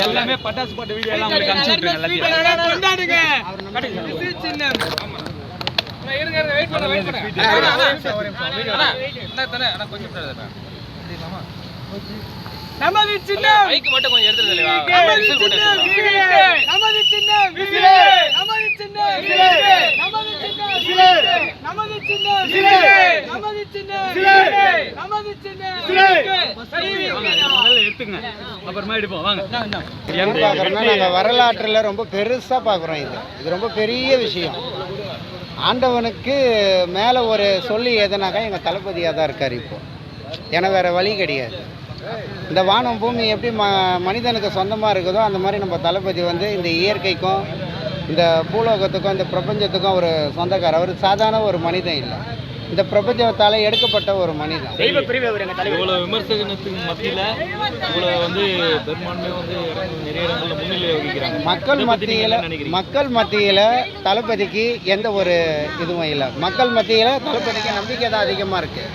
எல்லாமே பட்டாசு போட்ட வீடியோ எல்லாம் உங்களுக்கு அனுப்பிச்சு நமது சின்னம் மைக் மட்டும் கொஞ்சம் எடுத்து தெளிவா நமது சின்னம் நமது சின்னம் நமது சின்னம் நமது சின்னம் நமது சின்னம் நமது சின்னம் நமது சின்னம் முதல்ல எடுத்துங்க அப்புறமா எடுப்போம் வாங்க. நாங்கள் வரலாற்றில் ரொம்ப பெருசாக பார்க்குறோம். இது ரொம்ப பெரிய விஷயம். ஆண்டவனுக்கு மேலே ஒரு சொல்லி எதுனாக்கா எங்கள் தளபதியாக தான் இருக்கார் இப்போ. ஏன்னா வேறு வழி கிடையாது. இந்த வானம் பூமி எப்படி மனிதனுக்கு சொந்தமாக இருக்குதோ அந்த மாதிரி நம்ம தளபதி வந்து இந்த இயற்கைக்கும் இந்த பூலோகத்துக்கும் இந்த பிரபஞ்சத்துக்கும் ஒரு சொந்தக்காரர். அவர் சாதாரண ஒரு மனிதன் இல்லை, இந்த பிரபஞ்சத்தால் எடுக்கப்பட்ட ஒரு மனிதன். இவ்வளோ விமர்சனத்துக்கு மத்தியில் இவ்வளோ வந்து பெரும்பான்மை வந்து நிறைய இடங்களில் முன்னிலை வகிக்கிறாங்க. மக்கள் மத்தியில் தளபதிக்கு எந்த ஒரு இதுவும் இல்லை. மக்கள் மத்தியில் தளபதிக்கு நம்பிக்கை தான் அதிகமாக இருக்குது.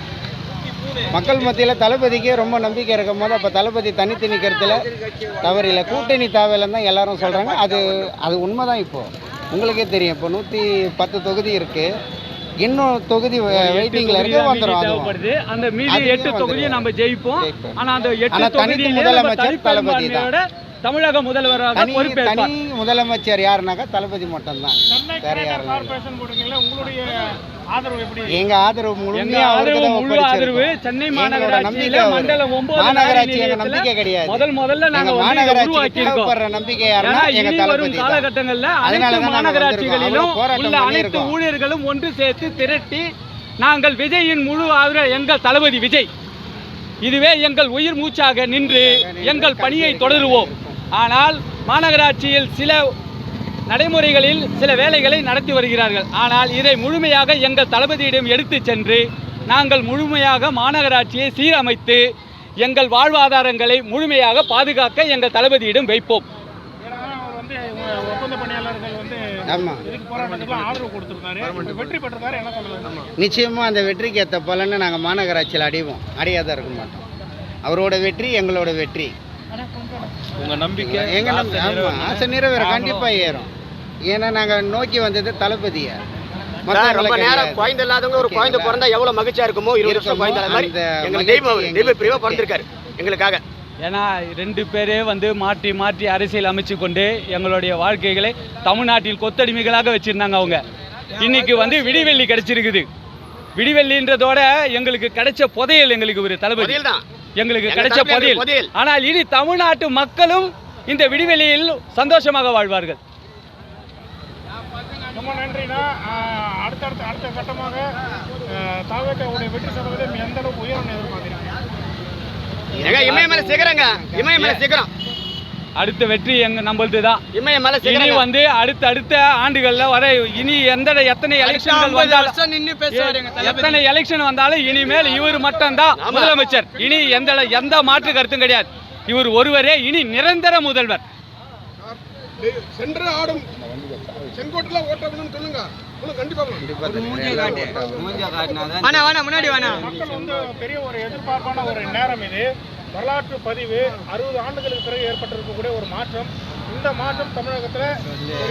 மக்கள் மத்தியில் தளபதிக்கு ரொம்ப நம்பிக்கை இருக்கும் போது அப்போ தளபதி தனித்து நிற்கிறதுல தவறில்லை. கூட்டணி தேவையில்லைன்னு தான் எல்லாரும் சொல்கிறாங்க. அது உண்மை தான். இப்போது உங்களுக்கே தெரியும், இப்போ 110 தொகுதி இருக்குது, இன்னும் தொகுதி வெயிட்டிங்கில் இருக்க வந்துடும். அந்த மீதி 8 தொகுதியை நம்ம ஜெயிப்போம். ஆனால் அந்த 8 தனி முதலமைச்சர் தளபதி தான். தமிழக முதல்வராக தனி முதலமைச்சர் யாருனாக்கா தளபதி மட்டும்தான். வேற யாரும் எங்க ஆதரவு முழுமையா முழு ஆதரவு. சென்னை மாநகராட்சியில மண்டலம் 9 மாநகராட்சி எங்க நம்பிக்கை கிடையாது. முதல்ல நாங்க மாநகராட்சி நம்பிக்கை யாருன்னா எங்க தளபதி. காலகட்டங்கள்ல அனைத்து மாநகராட்சிகளிலும் உள்ள அனைத்து ஊழியர்களும் ஒன்று சேர்த்து திரட்டி நாங்கள் விஜயின் முழு ஆதரவு எங்கள் தளபதி விஜய், இதுவே எங்கள் உயிர் மூச்சாக நின்று எங்கள் பணியை தொடருவோம். ஆனால் மாநகராட்சியில் சில நடைமுறைகளில் சில வேலைகளை நடத்தி வருகிறார்கள். ஆனால் இதை முழுமையாக எங்கள் தளபதியிடம் எடுத்து சென்று நாங்கள் முழுமையாக மாநகராட்சியை சீரமைத்து எங்கள் வாழ்வாதாரங்களை முழுமையாக பாதுகாக்க எங்கள் தளபதியிடம் வைப்போம். நிச்சயமா அந்த வெற்றிக்கு ஏற்ற பலன்னு நாங்கள் மாநகராட்சியில் அடையாத இருக்க மாட்டோம். அவரோட வெற்றி எங்களோட வெற்றி. உங்கள் நம்பிக்கை ஆசை நிறைவேற கண்டிப்பாக ஏறும். ஏன்னா நாங்கள் நோக்கி வந்தது தளபதியை. ரொம்ப நேரம் குழந்தை இல்லாதவங்க ஒரு குழந்தை பிறந்தா எவ்வளவு மகிழ்ச்சியா இருக்குமோ, 20 வருஷம் குழந்தை மாதிரி எங்களுக்கு தெய்வ பிரிவா பிறந்திருக்காரு எங்களுக்காக. ஏன்னா 2 பேரே வந்து மாற்றி மாற்றி அரசியல் அமைச்சு கொண்டு எங்களுடைய வாழ்க்கைகளை தமிழ்நாட்டில் கொத்தடிமைகளாக வச்சிருந்தாங்க அவங்க. இன்னைக்கு வந்து விடிவெள்ளி கிடைச்சிருக்குது. விடிவெள்ளின்றதோட எங்களுக்கு கிடைச்ச புதையல் எங்களுக்கு ஒரு தளபதி தான் எங்களுக்கு கிடைச்ச புதையல். ஆனால் இனி தமிழ்நாட்டு மக்களும் இந்த விடிவெளியில் சந்தோஷமாக வாழ்வார்கள். ரொம்ப நன்றினா. அடுத்த கட்டமாக தாவேக்காவுடைய வெற்றி சதவீதம் எந்த அளவுக்கு உயரும் எதிர்பார்க்கிறீங்க? இமயமலை சிகரம் அடுத்த வெற்றி நம்மளது தான். இனி வந்து அடுத்த ஆண்டுகள்ல வர இனி எத்தனை எலெக்ஷன்கள் வந்தாலும் எத்தனை எலெக்ஷன் வந்தாலும் இனிமேல் இவர் மட்டும்தான் முதலமைச்சர். இனி எந்த மாற்று கருத்தும் கிடையாது. இவர் ஒருவரே இனி நிரந்தர முதல்வர். பெரிய ஒரு எதிர்பார்ப்பான ஒரு நேரம் இது. வரலாற்று பதிவு 60 ஆண்டுகளுக்கு பிறகு ஏற்பட்டிருக்கக்கூடிய ஒரு மாற்றம். இந்த மாற்றம் தமிழகத்தில்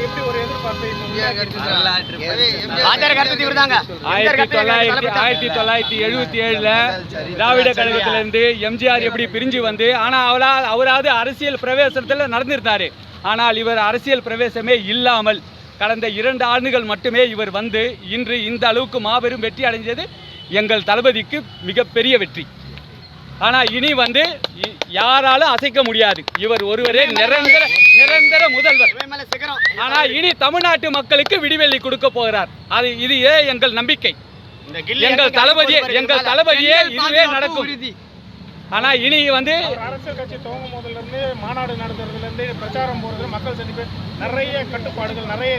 எப்படி ஒரு எதிர்பார்ப்பை 1977 திராவிட கழகத்திலிருந்து எம்ஜிஆர் எப்படி பிரிஞ்சு வந்து, ஆனால் அவராவது அரசியல் பிரவேசத்தில் நடந்திருந்தாரு. ஆனால் இவர் அரசியல் பிரவேசமே இல்லாமல் கடந்த 2 ஆண்டுகள் மட்டுமே இவர் வந்து இன்று இந்த அளவுக்கு மாபெரும் வெற்றி அடைஞ்சது எங்கள் தளபதிக்கு மிகப்பெரிய வெற்றி. ஆனால் இனி வந்து யாராலும் அசைக்க முடியாது. இவர் ஒருவரே நிரந்தர முதல்வர். ஆனால் இனி தமிழ்நாட்டு மக்களுக்கு விடிவெள்ளி கொடுக்க போகிறார். இது எங்கள் நம்பிக்கை. எங்கள் தளபதியே இதுவே நடக்கும். ஆனால் இனி வந்து அரசியல் கட்சி துவங்கும் போதிலிருந்து மாநாடு நடத்துறதுலேருந்து பிரச்சாரம் போகிறது, மக்கள் சந்திப்பு, நிறைய கட்டுப்பாடுகள் நிறைய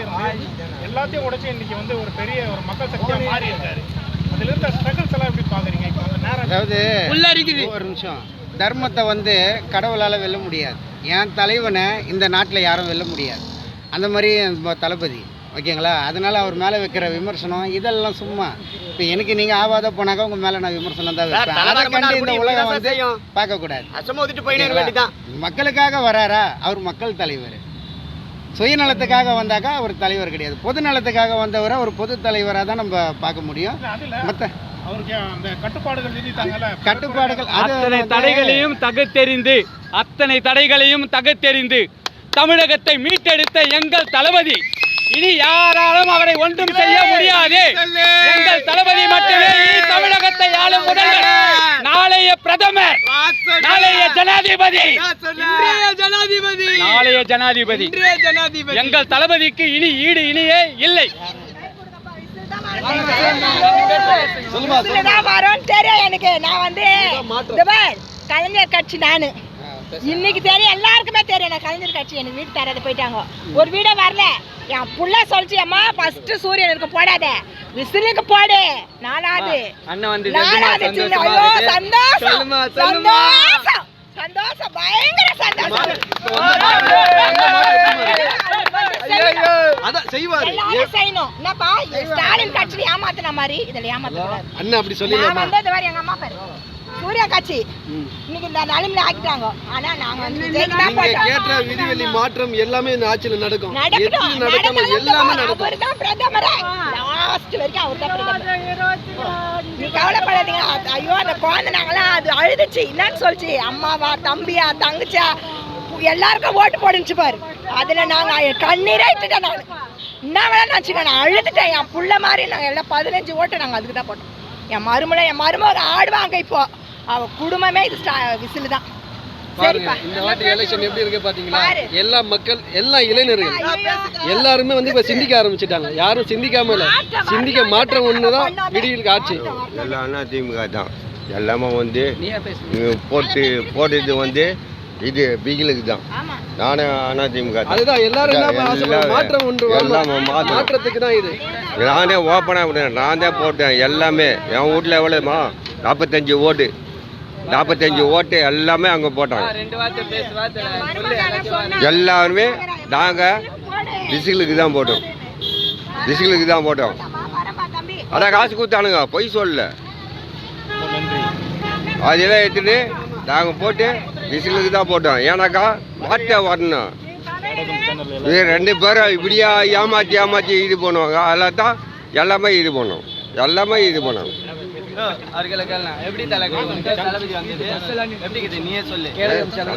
எல்லாத்தையும் உடைச்சு இன்னைக்கு வந்து ஒரு பெரிய ஒரு மக்கள் சக்தியாக மாறி இருக்காரு. அதுல இருந்த ஸ்ட்ரகிள்ஸ் எல்லாம் எப்படி பாக்குறீங்க? இப்போ அந்த நேரம் அதாவது ஒரு நிமிஷம், தர்மத்தை வந்து கடவுளால் வெல்ல முடியாது. என் தலைவனை இந்த நாட்டில் யாரும் வெல்ல முடியாது. அந்த மாதிரி தளபதி ஓகேங்களா. அதனால் அவர் மேலே வைக்கிற விமர்சனம் இதெல்லாம் சும்மா. இப்போ எனக்கு நீங்கள் ஆவாத போனாக்கா உங்கள் மேலே நான் விமர்சனம் தான் வைப்பேன். அதை கண்டு இந்த உலகம் வந்து பார்க்கக்கூடாது. மக்களுக்காக வராரா? அவர் மக்கள் தலைவர். சுயநலத்துக்காக வந்தாக்கா அவர் தலைவர் கிடையாது. பொது நலத்துக்காக வந்தவரை ஒரு பொது தலைவராக தான் நம்ம பார்க்க முடியும். மற்ற கட்டுப்பாடுகள் அத்தனை தடைகளையும் தகர்த்தெறிந்து தமிழகத்தை மீட்டெடுத்த எங்கள் தளபதி இனி யாராலும் அவரை ஒன்றும் செய்ய முடியாது. எங்கள் தளபதி மட்டுமே இனி தமிழகத்தை ஆளும் முதல்வர், நாளைய பிரதமர், நாளைய ஜனாதிபதி. எங்கள் தளபதிக்கு இனி ஈடு இணையே இல்லை. எனக்கு நான் வந்து கலைஞர் கட்சி நானு இன்னைக்கு தெரியும், எல்லாருக்குமே தெரியும். நான் கலைஞர் கட்சி எனக்கு வீடு தராது போயிட்டாங்க. ஒரு வீடை வரல. என் புள்ள சொல்லிச்சு, அம்மா ஃபர்ஸ்ட் சூரியன் இருக்கு போடாத, விசிலுக்கு போடு. நாலாவது சந்தோஷம் பயங்கர சந்தோஷம். செய்யணும் என்னப்பா, ஸ்டாலின் கட்சியில ஏமாத்தின மாதிரி இதுல ஏமாத்த எங்க அம்மா பாரு சூர்யா கட்சி இன்னைக்கு இந்த நிலைமையில ஆக்கிட்டாங்க. ஆனா நாங்க வந்து கேட்ட விதிவெளி மாற்றம் எல்லாமே இந்த ஆட்சியில நடக்கும். அவர்தான் பிரதமர், லாஸ்ட் வரைக்கும் அவர்தான் பிரதமர். நீ கவலைப்படாதீங்க. ஐயோ அந்த குழந்தை நாங்களாம் அது அழுதுச்சு. என்னன்னு சொல்லிச்சு, அம்மாவா தம்பியா தங்கச்சா எல்லாருக்கும் ஓட்டு போடுச்சு பாரு. அதுல நாங்க கண்ணீரே இட்டுட்டேன். நான் என்ன வேணா நினைச்சுக்கேன், நான் அழுதுட்டேன். என் புள்ள மாதிரி நாங்க எல்லாம் 15 ஓட்டு நாங்க அதுக்கு தான் போட்டோம். என் மருமக ஆடுவாங்க. இப்போ அவ குடும்பமே இது விசில் தான். இந்த வாட்டி எலெக்ஷன் எப்படி இருக்கு பாத்தீங்களா? எல்லா மக்கள், எல்லா இளைஞர்கள் எல்லாருமே வந்து இப்ப சிந்திக்க ஆரம்பிச்சுட்டாங்க. யாரும் சிந்திக்காம இல்ல, சிந்திக்க மாற்றம் ஒண்ணுதான் விடியலுக்கு ஆட்சி. எல்லாம் திமுக தான். எல்லாமே வந்து போட்டது வந்து இது பிகிலுக்கு தான். நானே அதிமுக அதுதான் எல்லாரும் மாற்றம் ஒன்று, மாற்றத்துக்கு தான் இது. நானே ஓப்பனாக விடுறேன், நான் தான் போட்டேன் எல்லாமே. என் வீட்டில் எவ்வளோமா 45 ஓட்டு, 45 ஓட்டு எல்லாமே அங்கே போட்டாங்க. எல்லாருமே நாங்கள் டிஸ்ட்ரிக்டுக்கு தான் போட்டோம், டிஸ்ட்ரிக்டுக்கு தான் போட்டோம். அதான் காசு கொடுத்தானுங்க, பொய் சொல்லல. அதெல்லாம் எடுத்துட்டு நாங்கள் போட்டு டிஸ்ட்ரிக்டுக்கு தான் போட்டோம். ஏன்னாக்கா மாற்ற வரணும். இது 2 பேரும் இப்படியா ஏமாற்றி இது பண்ணுவாங்க. அதில் தான் எல்லாமே இது பண்ணும், எல்லாமே இது பண்ணும்.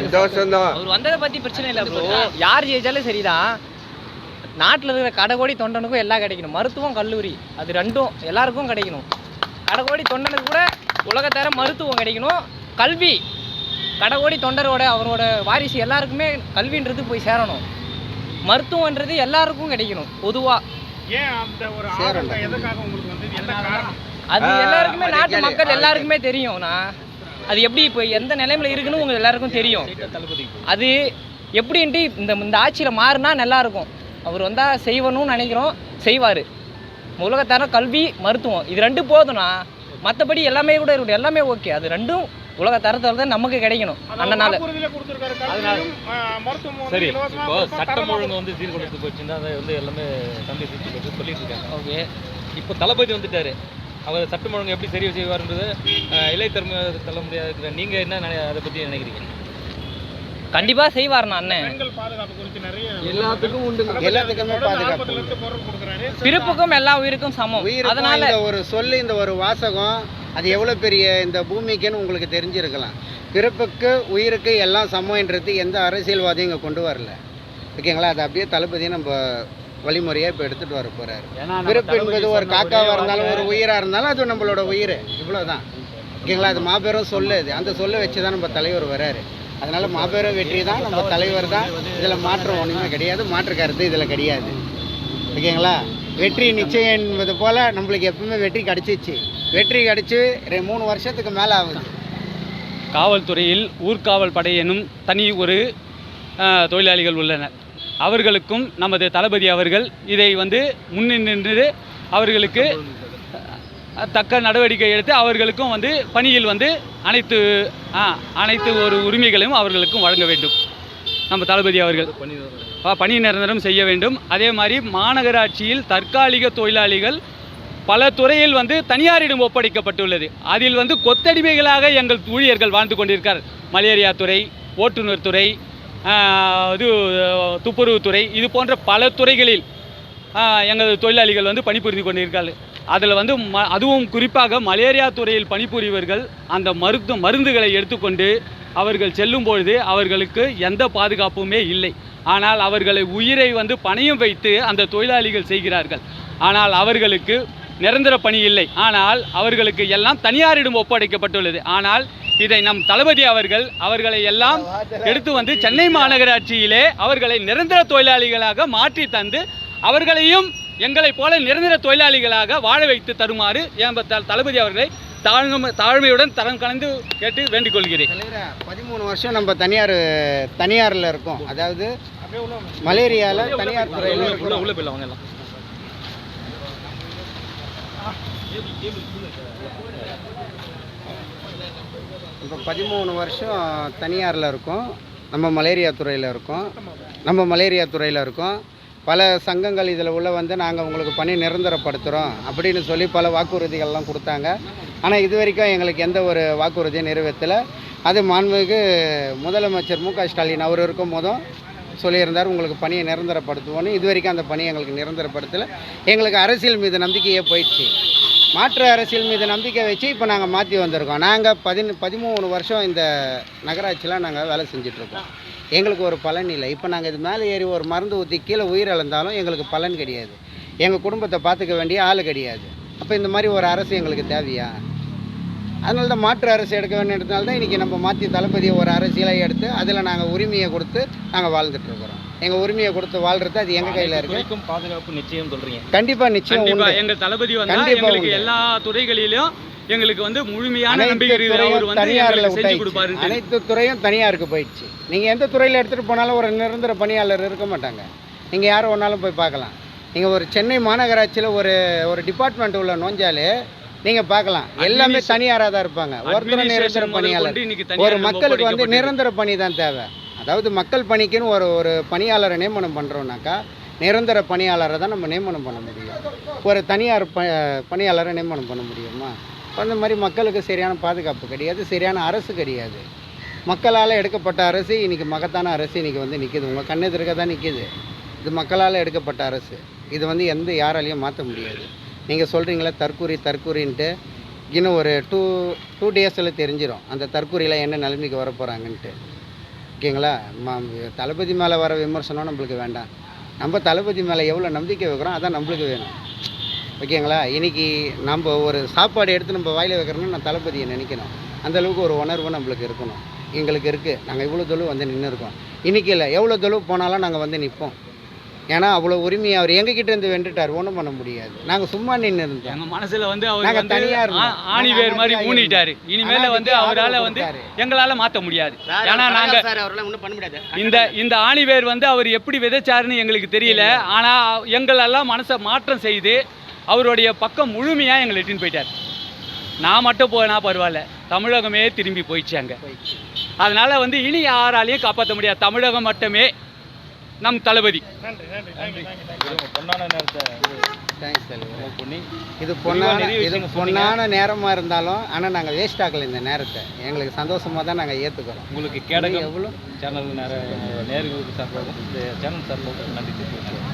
சந்தோஷம்தான். அவர் வந்ததை பத்தி பிரச்சனை இல்லை ப்ரோ. யார் ஜெயிச்சாலும் சரிதான். நாட்டில் இருக்கிற கடைகோடி தொண்டனுக்கும் எல்லாம் கிடைக்கணும். மருத்துவம், கல்லூரி அது ரெண்டும் எல்லாருக்கும் கிடைக்கணும். கடைகோடி தொண்டனுக்கு கூட உலகத்தர மருத்துவம் கிடைக்கணும். கல்வி கடைகோடி தொண்டரோட அவரோட வாரிசு எல்லாருக்குமே கல்வின்றது போய் சேரணும். மருத்துவன்றது எல்லாருக்கும் கிடைக்கணும் பொதுவாக. அது எல்லாருக்குமே நாட்டு மக்கள் எல்லாருக்குமே தெரியும். அது எப்படி இப்போ எந்த நிலைமையில இருக்குன்னு உங்களுக்கு எல்லாருக்கும் தெரியும். அது எப்படின்ட்டு இந்த ஆட்சியில் மாறினா நல்லாயிருக்கும். அவர் வந்தால் செய்வணும்னு நினைக்கிறோம், செய்வார். உலகத்தரம் கல்வி மருத்துவம் இது 2 போதும்னா மற்றபடி எல்லாமே கூட இருக்கட்டும், எல்லாமே ஓகே. அது 2ம் உலக தரத்தில் தான் நமக்கு கிடைக்கணும். அண்ணனால சரி, இப்போ சட்டம் ஒழுங்கு வந்து சீர்குலைத்து போச்சுன்னா அதை வந்து எல்லாமே தம்பி சொல்லிட்டு இருக்காங்க. ஓகே, இப்போ தளபதி வந்துட்டாரு, அவர் சட்டம் ஒழுங்கு எப்படி சரி செய்வார்ன்றது இளைய தலைமுறையாக இருக்கிற நீங்கள் என்ன அதை பற்றி நினைக்கிறீங்க? கண்டிப்பாக செய்வார்ண்ணா அண்ணன். எல்லாத்துக்கும் உண்டு, எல்லாத்துக்குமே பாதுகாப்பு. பிறப்புக்கும் எல்லா உயிருக்கும் சமம். அதனால ஒரு சொல்லு, இந்த ஒரு வாசகம் அது எவ்வளோ பெரிய இந்த பூமிக்குன்னு உங்களுக்கு தெரிஞ்சிருக்கலாம். பிறப்புக்கு உயிருக்கு எல்லாம் சமம்ன்றது எந்த அரசியல்வாதியும் இங்கே கொண்டு வரல. ஓகேங்களா, அது அப்படியே தளபதியை நம்ம வழிமுறையாக இப்போ எடுத்துகிட்டு வர போகிறாரு. பிறப்பு என்பது ஒரு காக்காவாக இருந்தாலும் ஒரு உயிராக இருந்தாலும் அது நம்மளோட உயிர், இவ்வளோதான். ஓகேங்களா, அது மாபெரும் சொல்லு. அது அந்த சொல்லை வச்சு தான் நம்ம தலைவர் வராரு. அதனால் மாபெரும் வெற்றி தான், நம்ம தலைவர் தான். இதில் மாற்றம் ஒன்றுமே கிடையாது, மாற்று கருத்து இதில் கிடையாது. ஓகேங்களா, வெற்றி நிச்சயம் என்பது போல் நம்மளுக்கு எப்பவுமே வெற்றி கிடச்சிச்சு. வெற்றி கிடச்சி 3 வருஷத்துக்கு மேலே ஆகுது. காவல்துறையில் ஊர்காவல் படை எனும் தனி ஒரு தொழிலாளிகள் உள்ளனர். அவர்களுக்கும் நமது தளபதி அவர்கள் இதை வந்து முன்னின்று அவர்களுக்கு தக்க நடவடிக்கை எடுத்து அவர்களுக்கும் வந்து பணியில் வந்து அனைத்து ஒரு உரிமைகளையும் அவர்களுக்கும் வழங்க வேண்டும். நம்ம தளபதி அவர்கள் பணி நிரந்தரம் செய்ய வேண்டும். அதே மாதிரி மாநகராட்சியில் தற்காலிக தொழிலாளிகள் பல துறையில் வந்து தனியாரிடம் ஒப்படைக்கப்பட்டுள்ளது. அதில் வந்து கொத்தடிமைகளாக எங்கள் ஊழியர்கள் வாழ்ந்து கொண்டிருக்கார். மலேரியா துறை, ஓட்டுநர் துறை, துப்புரவுத்துறை, இது போன்ற பல துறைகளில் எங்கள் தொழிலாளிகள் வந்து பணிபுரிந்து கொண்டிருக்கார்கள். அதில் வந்து அதுவும் குறிப்பாக மலேரியா துறையில் பணிபுரிவர்கள் அந்த மருந்துகளை எடுத்துக்கொண்டு அவர்கள் செல்லும் பொழுது அவர்களுக்கு எந்த பாதுகாப்புமே இல்லை. ஆனால் அவர்களை உயிரை வந்து பணயம் வைத்து அந்த தொழிலாளிகள் செய்கிறார்கள். ஆனால் அவர்களுக்கு நிரந்தர பணி இல்லை. ஆனால் அவர்களுக்கு எல்லாம் தனியாரிடம் ஒப்படைக்கப்பட்டுள்ளது. ஆனால் இதை நம் தளபதி அவர்களை எல்லாம் எடுத்து வந்து சென்னை மாநகராட்சியிலே அவர்களை நிரந்தர தொழிலாளிகளாக மாற்றி தந்து அவர்களையும் எங்களை போல நிரந்தர தொழிலாளிகளாக வாழ வைத்து தருமாறு தளபதி அவர்களை தாழ்மையுடன் தரம் கலந்து கேட்டு வேண்டிக் கொள்கிறேன். 13 வருஷம் நம்ம தனியாரில் இருக்கோம். அதாவது மலேரியாவில் தனியார் துறையில் உள்ள போயிடலாம் எல்லாம். இப்போ 13 வருஷம் தனியாரில் இருக்கோம். நம்ம மலேரியா துறையில் இருக்கோம். பல சங்கங்கள் இதில் உள்ள வந்து நாங்கள் உங்களுக்கு பணி நிரந்தரப்படுத்துகிறோம் அப்படின்னு சொல்லி பல வாக்குறுதிகள்லாம் கொடுத்தாங்க. ஆனால் இது வரைக்கும் எங்களுக்கு எந்த ஒரு வாக்குறுதியும் நிறைவேற்றலை. அது மாண்புமிகு முதலமைச்சர் மு க ஸ்டாலின் அவர் இருக்கும் போதும் சொல்லியிருந்தார் உங்களுக்கு பணியை நிரந்தரப்படுத்துவோன்னு. இது வரைக்கும் அந்த பணியை எங்களுக்கு நிரந்தரப்படுத்தலை. எங்களுக்கு அரசியல் மீது நம்பிக்கையே போயிடுச்சு. மாற்று அரசியல் மீது நம்பிக்கை வச்சு இப்போ நாங்கள் மாற்றி வந்திருக்கோம். நாங்கள் 13 வருஷம் இந்த நகராட்சியில் நாங்கள் வேலை செஞ்சிட்ருக்கோம். எங்களுக்கு ஒரு பலன் இல்லை. இப்போ நாங்கள் இது மேலே ஏறி ஒரு மருந்து ஊற்றி கீழே உயிரிழந்தாலும் எங்களுக்கு பலன் கிடையாது. எங்கள் குடும்பத்தை பார்த்துக்க வேண்டிய ஆள் கிடையாது. அப்போ இந்த மாதிரி ஒரு அரசு எங்களுக்கு தேவையா? அதனால தான் மாற்று அரசு எடுக்க வேண்டியதுனால தான் இன்றைக்கி நம்ம மாற்றி தளபதியை ஒரு அரசியலாக எடுத்து அதில் நாங்கள் உரிமையை கொடுத்து நாங்கள் வாழ்ந்துட்டுருக்குறோம். எங்கள் உரிமையை கொடுத்து வாழ்றது அது எங்கள் கையில் இருக்குது. பாதுகாப்பு நிச்சயம் சொல்கிறீங்க? கண்டிப்பாக நிச்சயம். எங்கள் தளபதி வந்து எங்களுக்கு எல்லா துறைகளிலும் எங்களுக்கு வந்து முழுமையான நம்பிக்கை இருக்குது. அவர் வந்து தனியாரில் செஞ்சு கொடுப்பாரு. அனைத்து துறையும் தனியாருக்கு போயிடுச்சு. நீங்கள் எந்த துறையில் எடுத்துகிட்டு போனாலும் ஒரு நிரந்தர பணியாளர் இருக்க மாட்டாங்க. நீங்கள் யாரும் ஒன்றாலும் போய் பார்க்கலாம். நீங்கள் ஒரு சென்னை மாநகராட்சியில் ஒரு டிபார்ட்மெண்ட் உள்ள நோஞ்சாலே நீங்கள் பார்க்கலாம், எல்லாமே தனியாராக தான் இருப்பாங்க. ஒருத்தர் நிரந்தர பணியாளர். ஒரு மக்களுக்கு வந்து நிரந்தர பணி தான் தேவை. அதாவது மக்கள் பணிக்குன்னு ஒரு பணியாளரை நியமனம் பண்ணுறோன்னாக்கா நிரந்தர பணியாளரை தான் நம்ம நியமனம் பண்ண முடியும். ஒரு தனியார் பணியாளரை நியமனம் பண்ண முடியுமா? அந்த மாதிரி மக்களுக்கு சரியான பாதுகாப்பு கிடையாது, சரியான அரசு கிடையாது. மக்களால் எடுக்கப்பட்ட அரசு இன்றைக்கி மகத்தான அரசு இன்றைக்கி வந்து நிற்கிது. உங்கள் கண்ணெதிர்க்க தான் நிற்கிது. இது மக்களால் எடுக்கப்பட்ட அரசு. இது வந்து யாராலையும் மாற்ற முடியாது. நீங்கள் சொல்கிறீங்களா தற்கூரின்ட்டு இன்னும் ஒரு டூ டேஸில் தெரிஞ்சிடும் அந்த தற்கூரியில் என்ன நிலைமைக்கு வர போகிறாங்கன்ட்டு. ஓகேங்களா? தளபதி மேலே வர விமர்சனம் நம்மளுக்கு வேண்டாம். நம்ம தளபதி மேலே எவ்வளோ நம்பிக்கை வைக்கிறோம் அதான் நம்மளுக்கு வேணும். ஓகேங்களா? இன்றைக்கி நம்ம ஒரு சாப்பாடு எடுத்து நம்ம வாயில் வைக்கிறோம்னா நான் தளபதியை நினைக்கணும். அந்தளவுக்கு ஒரு உணர்வு நம்மளுக்கு இருக்கணும். எங்களுக்கு இருக்குது. நாங்கள் இவ்வளோ தொழில் வந்து நின்று இருக்கோம். இன்றைக்கி இல்லை, எவ்வளோ தொழில் போனாலும் நாங்கள் வந்து நிற்போம். ஏன்னா அவ்வளோ உரிமையை அவர் எங்ககிட்ட இருந்து வென்றுட்டார். ஒன்றும் பண்ண முடியாது. நாங்கள் சும்மா நின்று இருந்தோம். எங்கள் மனசில் வந்து அவர் தனியார் ஆணிவேர் மாதிரி ஊனிட்டார். இனிமேல் வந்து அவரால் வந்து எங்களால் மாற்ற முடியாது. ஏன்னா நாங்கள் இந்த ஆணிவேர் வந்து அவர் எப்படி விதைச்சாருன்னு எங்களுக்கு தெரியல. ஆனால் எங்களெல்லாம் மனசை மாற்றம் செய்து அவருடைய பக்கம் முழுமையாக எங்களை இட்டுன்னு போயிட்டார். நான் மட்டும் போனால் பரவாயில்ல, தமிழகமே திரும்பி போயிடுச்சு அங்கே. அதனால் வந்து இனி யாராலையும் காப்பாற்ற முடியாது. தமிழகம் மட்டுமே நம் தளபதி. இது பொன்னான நேரமாக இருந்தாலும் ஆனால் நாங்கள் வேஸ்ட் ஆகலை. இந்த நேரத்தை எங்களுக்கு சந்தோஷமாக தான் நாங்கள் ஏற்றுக்கிறோம். உங்களுக்கு கேடகம் எவ்வளோ சேனல் நேர்களுக்கு சார்பாக இந்த சேனல் சார்பாக நன்றி தெரிவிக்கிறோம்.